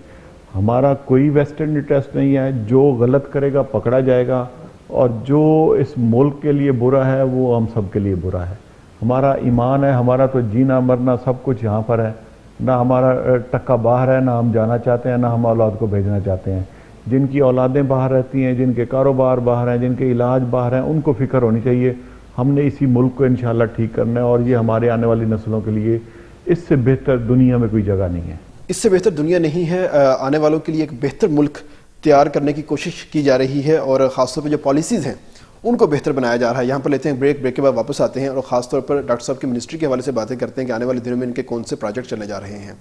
B: ہمارا کوئی ویسٹرن انٹرسٹ نہیں ہے, جو غلط کرے گا پکڑا جائے گا, اور جو اس ملک کے لیے برا ہے وہ ہم سب کے لیے برا ہے. ہمارا ایمان ہے, ہمارا تو جینا مرنا سب کچھ یہاں پر ہے, نہ ہمارا ٹکا باہر ہے, نہ ہم جانا چاہتے ہیں, نہ ہم اولاد کو بھیجنا چاہتے ہیں. جن کی اولادیں باہر رہتی ہیں, جن کے کاروبار باہر ہیں, جن کے علاج باہر ہیں, ان کو فکر ہونی چاہیے. ہم نے اسی ملک کو انشاءاللہ ٹھیک کرنا ہے, اور یہ ہمارے آنے والی نسلوں کے لیے اس سے بہتر دنیا میں کوئی جگہ نہیں ہے.
A: اس سے بہتر دنیا نہیں ہے. آنے والوں کے لیے ایک بہتر ملک تیار کرنے کی کوشش کی جا رہی ہے, اور خاص طور پہ جو پالیسیز ہیں ان کو بہتر بنایا جا رہا ہے. یہاں پر لیتے ہیں بریک کے بعد واپس آتے ہیں, اور خاص طور پر ڈاکٹر صاحب کی منسٹری کے حوالے سے باتیں کرتے ہیں کہ آنے والے دنوں میں ان کے کون سے پروجیکٹ چلنے جا رہے ہیں.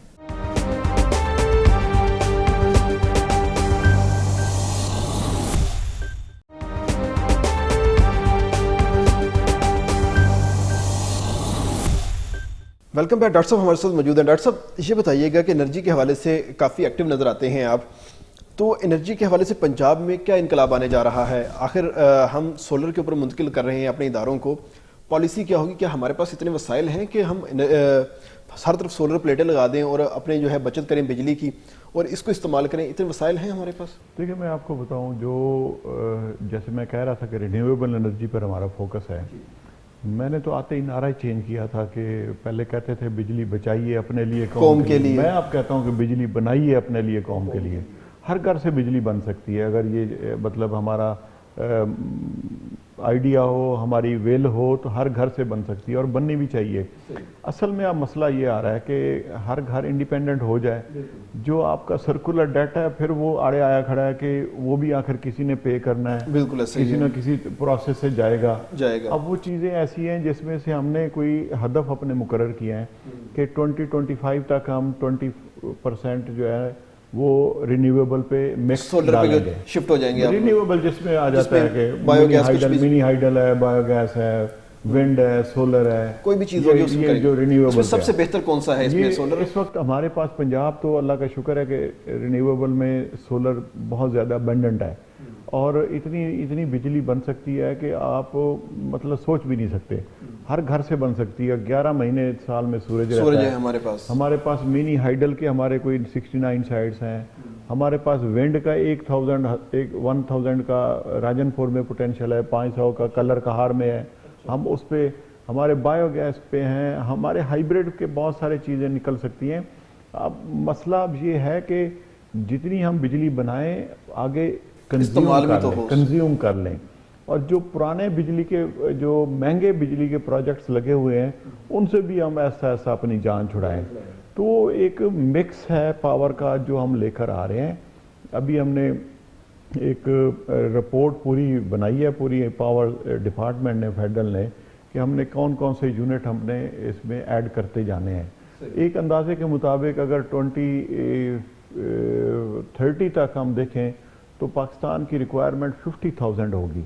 A: Welcome back. ڈاکٹر صاحب ہمارے ساتھ موجود ہیں. ڈاکٹر صاحب یہ بتائیے گا کہ انرجی کے حوالے سے کافی ایکٹیو نظر آتے ہیں آپ, تو انرجی کے حوالے سے پنجاب میں کیا انقلاب آنے جا رہا ہے؟ آخر ہم سولر کے اوپر منتقل کر رہے ہیں اپنے اداروں کو، پالیسی کیا ہوگی؟ کیا ہمارے پاس اتنے وسائل ہیں کہ ہم ہر طرف سولر پلیٹیں لگا دیں اور اپنے جو ہے بچت کریں بجلی کی اور اس کو استعمال کریں؟ اتنے وسائل ہیں ہمارے پاس؟
B: دیکھیں میں آپ کو بتاؤں، جو جیسے میں کہہ رہا تھا کہ رینیویبل انرجی پر ہمارا فوکس ہے، میں نے تو آتے ہی نعرہ چینج کیا تھا کہ پہلے کہتے تھے بجلی بچائیے اپنے لیے قوم کے لیے، میں اب کہتا ہوں کہ بجلی بنائیے اپنے لیے قوم کے لیے۔ ہر گھر سے بجلی بن سکتی ہے اگر یہ مطلب ہمارا آئیڈیا ہو، ہماری ویل ہو، تو ہر گھر سے بن سکتی ہے اور بننی بھی چاہیے۔ اصل میں اب مسئلہ یہ آ رہا ہے کہ ہر گھر انڈیپینڈنٹ ہو جائے، جو آپ کا سرکولر ڈیٹا ہے پھر وہ آڑے آیا کھڑا ہے کہ وہ بھی آخر کسی نے پے کرنا ہے،
A: بالکل
B: کسی نہ کسی پروسیس سے جائے گا۔ اب وہ چیزیں ایسی ہیں جس میں سے ہم نے کوئی ہدف اپنے مقرر کیا ہے کہ 2025 تک ہم 20% جو ہے وہ رینیویبل پہ مکس ڈالیں گے،
A: شفٹ ہو جائیں گے۔
B: رینیویبل جس میں آ جاتا ہے کہ منی ہائیڈل ہے، بایو گیس ہے، ونڈ ہے، سولر ہے،
A: کوئی بھی چیز ہوگی اس میں
B: جو رینیویبل
A: سب سے بہتر کون سا ہے اس میں سولر؟
B: اس وقت ہمارے پاس پنجاب تو اللہ کا شکر ہے کہ رینیویبل میں سولر بہت زیادہ ابنڈنٹ ہے اور اتنی بجلی بن سکتی ہے کہ آپ مطلب سوچ بھی نہیں سکتے، ہر گھر سے بن سکتی ہے۔ 11 مہینے سال میں سورج رہتا ہے ہمارے پاس منی ہائیڈل کے ہمارے کوئی 69 سائٹس ہیں، ہمارے پاس ونڈ کا 1000 کا راجن پور میں پوٹینشیل ہے، 500 کا کلر کہار میں ہے، ہم اس پہ ہمارے بایو گیس پہ ہیں، ہمارے ہائیبریڈ کے بہت سارے چیزیں نکل سکتی ہیں۔ اب مسئلہ اب یہ ہے کہ جتنی ہم بجلی بنائیں آگے کنزیوم کر لیں، اور جو پرانے بجلی کے جو مہنگے بجلی کے پروجیکٹس لگے ہوئے ہیں ان سے بھی ہم ایسا اپنی جان چھڑائیں۔ تو ایک مکس ہے پاور کا جو ہم لے کر آ رہے ہیں۔ ابھی ہم نے ایک رپورٹ پوری بنائی ہے، پوری پاور ڈپارٹمنٹ نے، فیڈرل نے، کہ ہم نے کون سے یونٹ ہم نے اس میں ایڈ کرتے جانے ہیں۔ ایک اندازے کے مطابق اگر 2030 تک ہم دیکھیں تو پاکستان کی ریکوائرمنٹ 50,000 ہوگی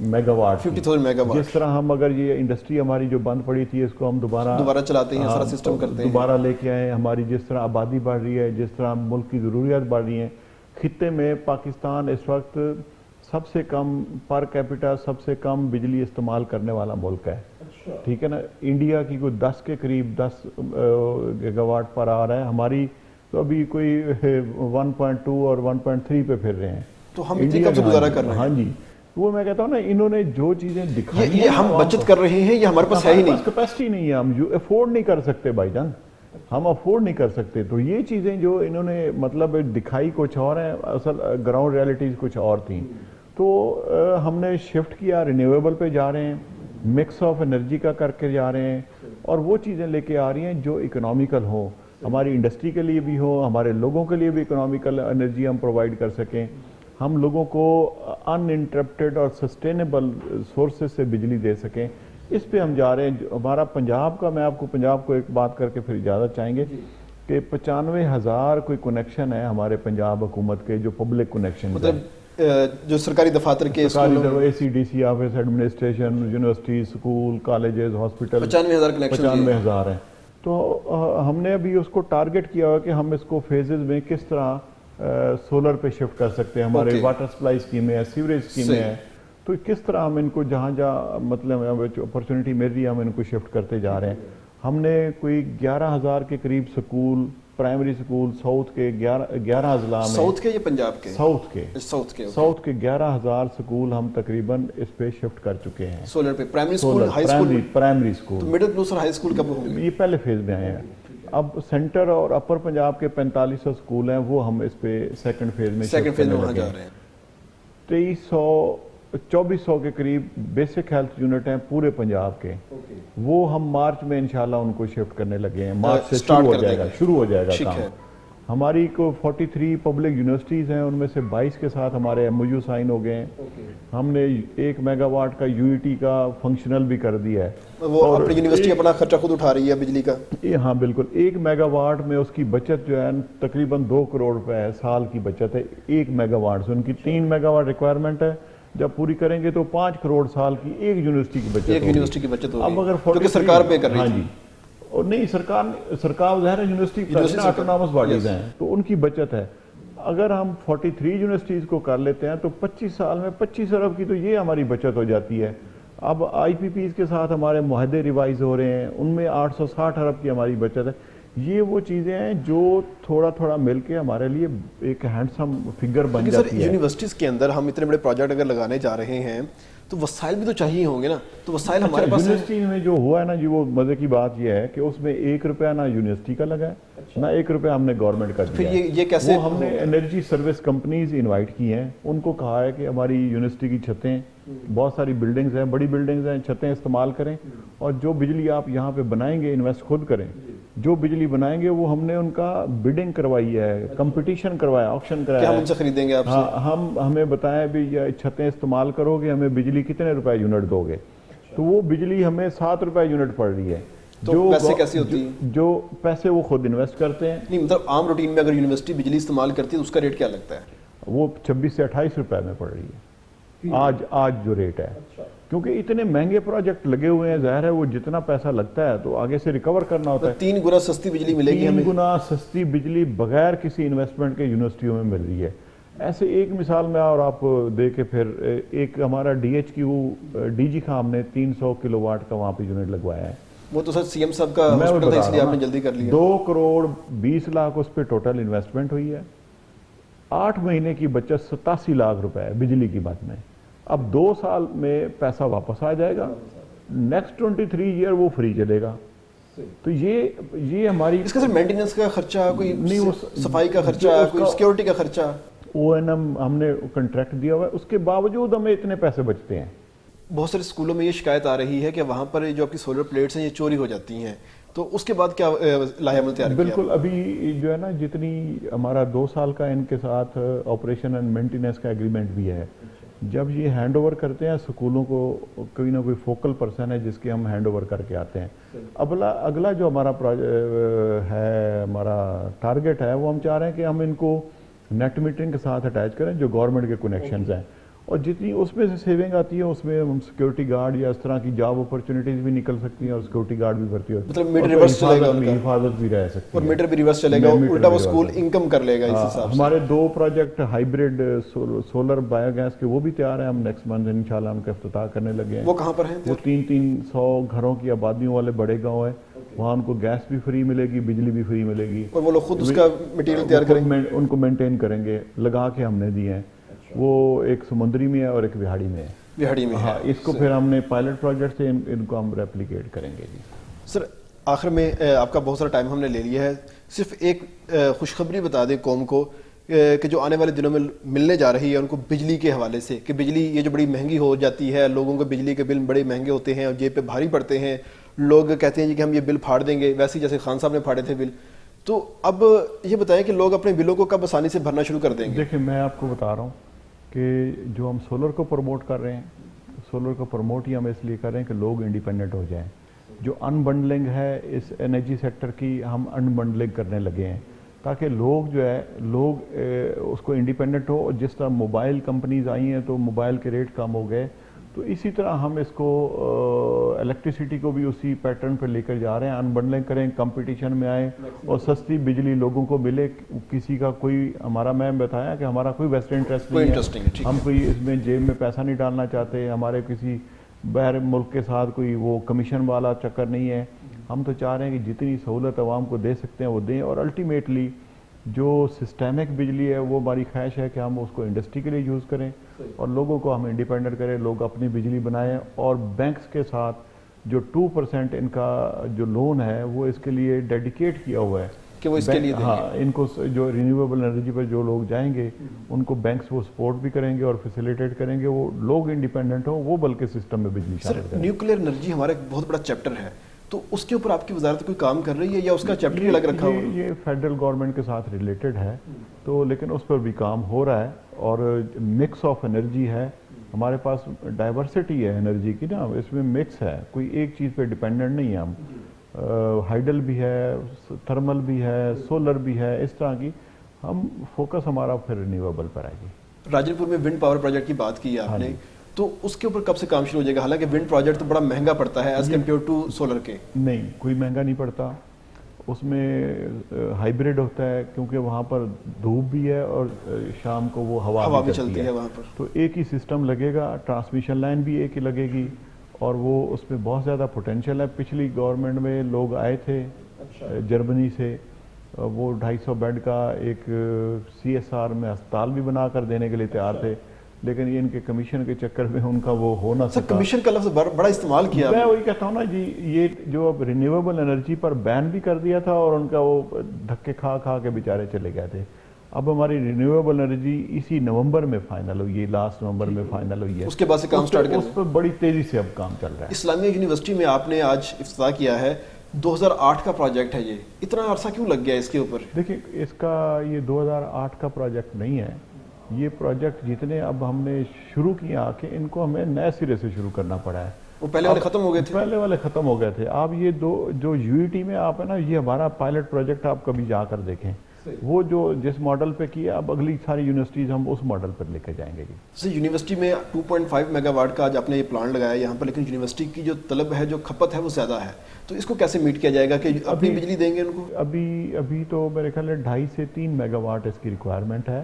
B: میگا واٹ،
A: 50,000 میگا واٹ۔
B: جس طرح ہم اگر یہ انڈسٹری ہماری جو بند پڑی تھی اس کو ہم دوبارہ چلاتے ہیں، سارا سسٹم کرتے ہیں، دوبارہ لے کے آئے، ہماری جس طرح آبادی بڑھ رہی ہے، جس طرح ملک کی ضروریات بڑھ رہی ہیں، خطے میں پاکستان اس وقت سب سے کم پر کیپٹا سب سے کم بجلی استعمال کرنے والا ملک ہے، ٹھیک ہے نا۔ انڈیا کی کوئی 10 کے قریب 10 گیگا واٹ پر آ رہا ہے، ہماری تو ابھی کوئی 1.2 اور 1.3 پہ پھر رہے ہیں، تو ہم اتنی کم سے گزارا کر رہے ہیں۔ ہاں جی، وہ میں کہتا ہوں نا، انہوں نے جو چیزیں دکھائی ہیں،
A: یہ ہم بچت کر رہے ہیں، یہ ہمارے پاس ہے ہی نہیں،
B: کیپیسٹی نہیں ہے، ہم افورڈ نہیں کر سکتے بھائی جان، ہم افورڈ نہیں کر سکتے۔ تو یہ چیزیں جو انہوں نے مطلب دکھائی کچھ اور ہیں، اصل گراؤنڈ ریالٹیز کچھ اور تھیں، تو ہم نے شفٹ کیا، رینیویبل پہ جا رہے ہیں، مکس آف انرجی کا کر کے جا رہے ہیں، اور وہ چیزیں لے کے آ رہی ہیں جو اکنامیکل ہوں، ہماری انڈسٹری کے لیے بھی ہو، ہمارے لوگوں کے لیے بھی اکنامیکل انرجی ہم پرووائڈ کر سکیں، ہم لوگوں کو ان انٹرپٹیڈ اور سسٹینیبل سورسز سے بجلی دے سکیں۔ اس پہ ہم جا رہے ہیں۔ ہمارا پنجاب کا، میں آپ کو پنجاب کو ایک بات کر کے پھر اجازت چاہیں گے کہ 95,000 کوئی کنیکشن ہے ہمارے پنجاب حکومت کے، جو پبلک کنیکشن،
A: مطلب جو سرکاری دفاتر کے،
B: A C D C office, administration, university, school, colleges, hospital,
A: 95,000
B: ہیں۔ تو ہم نے ابھی اس کو ٹارگٹ کیا ہوا کہ ہم اس کو فیزز میں کس طرح سولر پہ شفٹ کر سکتے ہیں۔ ہمارے واٹر سپلائی اسکیمیں ہیں، سیوریج اسکیمیں ہیں، تو کس طرح ہم ان کو جہاں مطلب اپرچونٹی مل رہی ہے ہم ان کو شفٹ کرتے جا رہے ہیں۔ ہم نے کوئی 11,000 کے قریب سکول، پرائمری سکول ساؤتھ کے 11 اضلاع میں،
A: ساؤتھ کے یا پنجاب کے؟
B: ساؤتھ کے 11,000 سکول ہم تقریباً اس پہ شفٹ کر چکے ہیں
A: سولر پہ۔ Primary school, high school,
B: primary school,
A: middle plus اور ہائی سکول کب ہوں گے؟ یہ
B: پہلے فیز میں آئے ہیں۔ اب سینٹر اور اپر پنجاب کے 4500 سکول ہیں، وہ ہم اس پہ سیکنڈ فیز میں
A: وہاں جا رہے ہیں۔
B: 2300-2400 کے قریب بیسک ہیلتھ یونٹ ہیں پورے پنجاب کے، وہ ہم مارچ میں انشاءاللہ ان کو شفٹ کرنے لگے ہیں۔ مارچ سے شروع ہو جائے گا کام۔ ہماری کو 43 پبلک یونیورسٹیز ہیں، ان میں سے 22 کے ساتھ ہمارے ایم او یو سائن ہو گئے ہیں۔ ہم نے 1 میگا واٹ کا یو ای ٹی کا فنکشنل بھی کر دیا ہے۔
A: وہ اپنی یونیورسٹی اپنا خرچہ خود اٹھا رہی ہے بجلی کا؟
B: ہاں بالکل، 1 میگا واٹ میں اس کی بچت جو ہے تقریباً 2 کروڑ روپے ہے، سال کی بچت ہے 1 میگا واٹ سے۔ ان کی 3 میگا واٹ ریکوائرمنٹ ہے، جب پوری کریں گے تو 5 کروڑ سال کی ایک یونیورسٹی کی بچت ہوگی۔ اب اگر
A: کیونکہ سرکار پے کر رہی ہے۔
B: ہاں جی، اور نہیں، سرکار ظاہر ہے یونیورسٹی آٹونامس باڈیز ہیں تو ان کی بچت ہے۔ اگر ہم 43 یونیورسٹیز کو کر لیتے ہیں تو 25 سال میں 25 ارب کی تو یہ ہماری بچت ہو جاتی ہے. اب آئی پی پیز کے ساتھ ہمارے معاہدے ریوائز ہو رہے ہیں, ان میں 860 ارب کی ہماری بچت ہے. یہ وہ چیزیں ہیں جو تھوڑا تھوڑا مل کے ہمارے لیے ایک ہینڈسم فگر بن جاتی ہے.
A: یونیورسٹیز کے اندر ہم اتنے بڑے پروجیکٹ اگر لگانے جا رہے ہیں تو وسائل بھی تو چاہیے ہوں گے نا, تو وسائل ہمارے پاس
B: یونیورسٹی میں جو ہوا ہے نا جی, وہ مزے کی بات یہ ہے کہ اس میں 1 روپیہ نہ یونیورسٹی کا لگا ہے, نہ 1 روپیہ ہم نے گورنمنٹ کا دیا ہے.
A: یہ کیسے
B: وہ ہم نے انرجی سروس کمپنیز انوائٹ کی ہیں, ان کو کہا ہے کہ ہماری یونیورسٹی کی چھتیں, بہت ساری بلڈنگز ہیں, بڑی بلڈنگز ہیں, چھتیں استعمال کریں, اور جو بجلی آپ یہاں پہ بنائیں گے انویسٹ خود کریں. جو بجلی بنائیں گے وہ ہم نے ان کا بڈنگ کروائی ہے, کمپٹیشن کروایا, آکشن کرایا ہے.
A: ہم ان سے خریدیں گے آپ سے؟
B: ہم ہمیں بتائیں بھی یہ چھتیں استعمال کرو گے ہمیں بجلی کتنے روپے یونٹ دو گے, تو وہ بجلی ہمیں 7 روپے یونٹ پڑ رہی ہے.
A: تو پیسے کیسی ہوتی ہیں؟
B: جو پیسے وہ خود انویسٹ کرتے ہیں.
A: نہیں مطلب عام روٹین میں اگر یونیورسٹی بجلی استعمال کرتی ہے تو اس کا ریٹ کیا لگتا ہے؟
B: وہ 26 سے 28 روپے میں پڑ رہی ہے آج جو ریٹ ہے, کیونکہ اتنے مہنگے پروجیکٹ لگے ہوئے ہیں. ظاہر ہے وہ جتنا پیسہ لگتا ہے تو آگے سے ریکور کرنا ہوتا ہے.
A: 3 گنا سستی بجلی ملے گی ہمیں.
B: 3 گنا سستی بجلی بغیر کسی انویسٹمنٹ کے یونیورسٹیوں میں مل رہی ہے. ایسے ایک مثال میں اور آپ دے کے پھر ایک ہمارا D H Q D G خام نے 300 کلو واٹ کا وہاں پہ یونٹ لگوایا ہے.
A: وہ تو سر سی ایم صاحب کا ہاسپٹل تھا اس لیے آپ نے جلدی کر لیا.
B: 2 کروڑ 20 لاکھ اس پہ ٹوٹل انویسٹمنٹ ہوئی ہے. 8 مہینے کی بچت 87 لاکھ روپے ہے بجلی کی بات میں. اب 2 سال میں پیسہ واپس آ جائے گا, نیکسٹ 23 ایئر وہ فری چلے گا. تو یہ ہماری
A: اس کا صرف مینٹیننس کا خرچہ, کوئی صفائی کا خرچہ, کوئی سیکیورٹی کا خرچہ,
B: او این ایم ہم نے کنٹریکٹ دیا ہوا ہے, اس کے باوجود ہمیں اتنے پیسے بچتے ہیں.
A: بہت سارے اسکولوں میں یہ شکایت آ رہی ہے کہ وہاں پر جو آپ کی سولر پلیٹس ہیں یہ چوری ہو جاتی ہیں, تو اس کے بعد کیا لاہ عمل تیار کیا؟
B: بالکل, ابھی جو ہے نا جتنی ہمارا 2 سال کا ان کے ساتھ آپریشن اینڈ مینٹیننس کا ایگریمنٹ بھی ہے, جب یہ ہینڈ اوور کرتے ہیں اسکولوں کو, کوئی نہ کوئی فوکل پرسن ہے جس کے ہم ہینڈ اوور کر کے آتے ہیں. اگلا جو ہمارا ہے, ہمارا ٹارگٹ ہے, وہ ہم چاہ رہے ہیں کہ ہم ان کو نیٹ میٹرنگ کے ساتھ اٹیچ کریں جو گورنمنٹ کے کنیکشنز ہیں, اور جتنی اس میں سے سیونگ آتی ہے اس میں ہم سیکورٹی گارڈ یا اس طرح کی جاب اپرچونیٹیز بھی نکل سکتی ہیں, اور سیکورٹی گارڈ بھی بھرتی ہوتی ہے,
A: مطلب میٹر ریورس چلے گا,
B: حفاظت بھی رہ سکتی ہے,
A: اور میٹر بھی ریورس چلے گا, الٹا وہ اسکول انکم کر لے گا اس حساب سے.
B: ہمارے 2 project hybrid solar bio gas کے وہ بھی تیار ہیں, ہم نیکسٹ منتھ انشاءاللہ ہم کا افتتاح کرنے لگے ہیں.
A: وہ کہاں پر ہیں؟
B: وہ 300 گھروں کی آبادیوں والے بڑے گاؤں ہیں, وہاں ان کو گیس بھی فری ملے گی, بجلی بھی فری ملے گی,
A: اور وہ لوگ خود اس کا مٹیریل تیار کریں گے,
B: ان کو مینٹین کریں گے. لگا کے ہم نے دیے ہیں, وہ ایک سمندری میں ہے اور ایک بہاڑی میں ہے.
A: بہاڑی میں.
B: ہاں, اس کو پھر ہم نے پائلٹ پروجیکٹ سے ان کو ہم ریپلیکیٹ کریں گے. جی
A: سر, آخر میں آپ کا بہت سارا ٹائم ہم نے لے لیا ہے, صرف ایک خوشخبری بتا دیں قوم کو کہ جو آنے والے دنوں میں ملنے جا رہی ہے ان کو بجلی کے حوالے سے, کہ بجلی یہ جو بڑی مہنگی ہو جاتی ہے, لوگوں کو بجلی کے بل بڑے مہنگے ہوتے ہیں اور جیب پہ بھاری پڑتے ہیں. لوگ کہتے ہیں کہ ہم یہ بل پھاڑ دیں گے, ویسے جیسے خان صاحب نے پھاڑے تھے بل. تو اب یہ بتائیں کہ لوگ اپنے بلوں کو کب آسانی سے بھرنا شروع کر دیں گے؟
B: دیکھیں, میں آپ کو بتا رہا ہوں کہ جو ہم سولر کو پروموٹ کر رہے ہیں, سولر کو پروموٹ ہی ہم اس لیے کر رہے ہیں کہ لوگ انڈیپینڈنٹ ہو جائیں. جو ان بنڈلنگ ہے اس انرجی سیکٹر کی, ہم ان بنڈلنگ کرنے لگے ہیں تاکہ لوگ جو ہے اس کو انڈیپینڈنٹ ہو. اور جس طرح موبائل کمپنیز آئی ہیں تو موبائل کے ریٹ کم ہو گئے, تو اسی طرح ہم اس کو الیکٹریسٹی کو بھی اسی پیٹرن پہ لے کر جا رہے ہیں. ان بنڈلنگ کریں, کمپٹیشن میں آئیں اور سستی بجلی لوگوں کو ملے. کسی کا کوئی ہمارا, میں بتایا کہ ہمارا کوئی ویسٹ انٹرسٹ نہیں ہے, ہم کوئی اس میں جیب میں پیسہ نہیں ڈالنا چاہتے, ہمارے کسی باہر ملک کے ساتھ کوئی وہ کمیشن والا چکر نہیں ہے. ہم تو چاہ رہے ہیں کہ جتنی سہولت عوام کو دے سکتے ہیں وہ دیں, اور الٹیمیٹلی جو سسٹمک بجلی ہے وہ ہماری خواہش ہے کہ ہم اس کو انڈسٹری کے لیے یوز کریں اور لوگوں کو ہم انڈیپینڈنٹ کریں, لوگ اپنی بجلی بنائیں. اور بینکس کے ساتھ جو 2% ان کا جو لون ہے وہ اس کے لیے ڈیڈیکیٹ کیا ہوا ہے
A: کہ وہ اس کے لیے دیں گے.
B: ہاں, ان کو جو رینیویبل انرجی پر جو لوگ جائیں گے ان کو بینکس وہ سپورٹ بھی کریں گے اور فیسیلیٹیٹ کریں گے. وہ لوگ انڈیپینڈنٹ ہوں, وہ بلکہ سسٹم میں بجلی شامل کریں.
A: نیوکلیئر انرجی ہمارا ایک بہت بڑا چیپٹر ہے, تو اس کے اوپر آپ کی وزارت کوئی کام کر رہی ہے یا اس کا چیپٹر ہی الگ رکھا ہوا ہے؟
B: یہ فیڈرل گورنمنٹ کے ساتھ ریلیٹڈ ہے, تو لیکن اس پر بھی کام ہو رہا ہے. اور مکس آف انرجی ہے ہمارے پاس, ڈائیورسٹی ہے انرجی کی نا, اس میں مکس ہے, کوئی ایک چیز پہ ڈیپینڈنٹ نہیں ہے ہم. ہائیڈل بھی ہے, تھرمل بھی ہے, سولر بھی ہے, اس طرح کی ہم فوکس ہمارا پھر رینیویبل پر آئے گی.
A: راجن پور میں ونڈ پاور پروجیکٹ کی بات کی ہے آپ نے, تو اس کے اوپر کب سے کام شروع ہو جائے گا؟ حالانکہ ونڈ پروجیکٹ تو بڑا مہنگا پڑتا ہے ایز کمپیئر ٹو سولر کے.
B: نہیں, کوئی مہنگا نہیں پڑتا. اس میں ہائیبریڈ ہوتا ہے کیونکہ وہاں پر دھوپ بھی ہے اور شام کو وہ ہوا بھی چلتی ہے
A: وہاں پر.
B: تو ایک ہی سسٹم لگے گا, ٹرانسمیشن لائن بھی ایک ہی لگے گی اور وہ اس میں بہت زیادہ پوٹینشیل ہے. پچھلی گورنمنٹ میں لوگ آئے تھے جرمنی سے, وہ 250 بیڈ کا ایک CSR میں ہسپتال بھی بنا کر دینے کے لیے تیار تھے, لیکن یہ ان کے کمیشن کے چکر میں ان کا وہ ہو نہ سکا.
A: کمیشن کا لفظ بڑا استعمال کیا.
B: میں وہی کہتا ہوں نا جی, یہ جو اب رینیویبل انرجی پر بین بھی کر دیا تھا اور ان کا وہ دھکے کھا کھا کے بیچارے چلے گئے تھے. اب ہماری رینیویبل انرجی اسی نومبر میں فائنل ہوئی ہے, لاسٹ نومبر میں فائنل ہوئی ہے.
A: اس کے بعد سے کام سٹارٹ کر
B: اس پر بڑی تیزی سے اب کام چل رہا ہے.
A: اسلامیہ یونیورسٹی میں آپ نے آج افتتاح کیا ہے, 2008 کا پروجیکٹ ہے, یہ اتنا عرصہ کیوں لگ گیا اس کے اوپر؟
B: دیکھیں اس کا یہ 2008 کا پروجیکٹ نہیں ہے. یہ پروجیکٹ جتنے اب ہم نے شروع کیے آ کے ان کو ہمیں نئے سرے سے شروع کرنا پڑا ہے.
A: وہ پہلے والے ختم ہو گئے تھے.
B: پہلے والے ختم ہو گئے تھے. آپ یہ جو UET میں آپ ہے نا, یہ ہمارا پائلٹ پروجیکٹ آپ کبھی جا کر دیکھیں, وہ جو جس ماڈل پہ کیا اب اگلی ساری یونیورسٹیز ہم اس ماڈل پر لے کے جائیں گے.
A: جی یونیورسٹی میں 2.5 میگا واٹ کا آج آپ نے یہ پلانٹ لگایا یہاں پر, لیکن یونیورسٹی کی جو طلب ہے, جو کھپت ہے, وہ زیادہ ہے, تو اس کو کیسے میٹ کیا جائے گا کہ اپنی بجلی دیں گے ان کو؟
B: ابھی تو میرے خیال ہے 2.5 سے 3 میگا واٹ اس کی ریکوائرمنٹ ہے.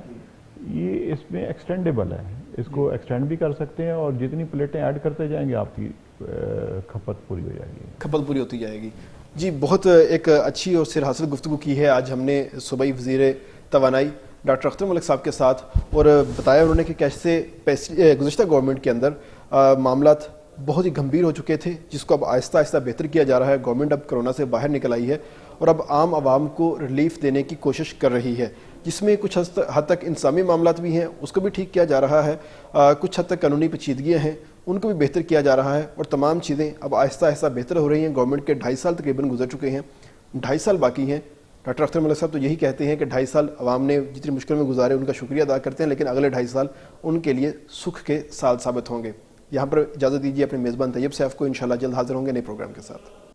B: یہ اس میں ایکسٹینڈیبل ہے, اس کو ایکسٹینڈ بھی کر سکتے ہیں اور جتنی پلیٹیں ایڈ کرتے جائیں گے آپ کی کھپت پوری ہو جائے گی.
A: کھپت پوری ہوتی جائے گی. جی بہت ایک اچھی اور سر حاصل گفتگو کی ہے آج ہم نے صوبائی وزیر توانائی ڈاکٹر اختر ملک صاحب کے ساتھ, اور بتایا انہوں نے کہ کیسے گزشتہ گورنمنٹ کے اندر معاملات بہت ہی گھمبیر ہو چکے تھے, جس کو اب آہستہ آہستہ بہتر کیا جا رہا ہے. گورنمنٹ اب کرونا سے باہر نکل آئی ہے اور اب عام عوام کو ریلیف دینے کی کوشش کر رہی ہے, جس میں کچھ حد تک انسانی معاملات بھی ہیں, اس کو بھی ٹھیک کیا جا رہا ہے. کچھ حد تک قانونی پیچیدگیاں ہیں, ان کو بھی بہتر کیا جا رہا ہے, اور تمام چیزیں اب آہستہ آہستہ بہتر ہو رہی ہیں. گورنمنٹ کے 2.5 سال تقریباً گزر چکے ہیں, 2.5 سال باقی ہیں. ڈاکٹر اختر ملک صاحب تو یہی کہتے ہیں کہ 2.5 سال عوام نے جتنی مشکل میں گزارے ان کا شکریہ ادا کرتے ہیں, لیکن اگلے 2.5 سال ان کے لیے سکھ کے سال ثابت ہوں گے. یہاں پر اجازت دیجیے اپنے میزبان طیب سیف کو, انشاءاللہ جلد حاضر ہوں گے نئے پروگرام کے ساتھ.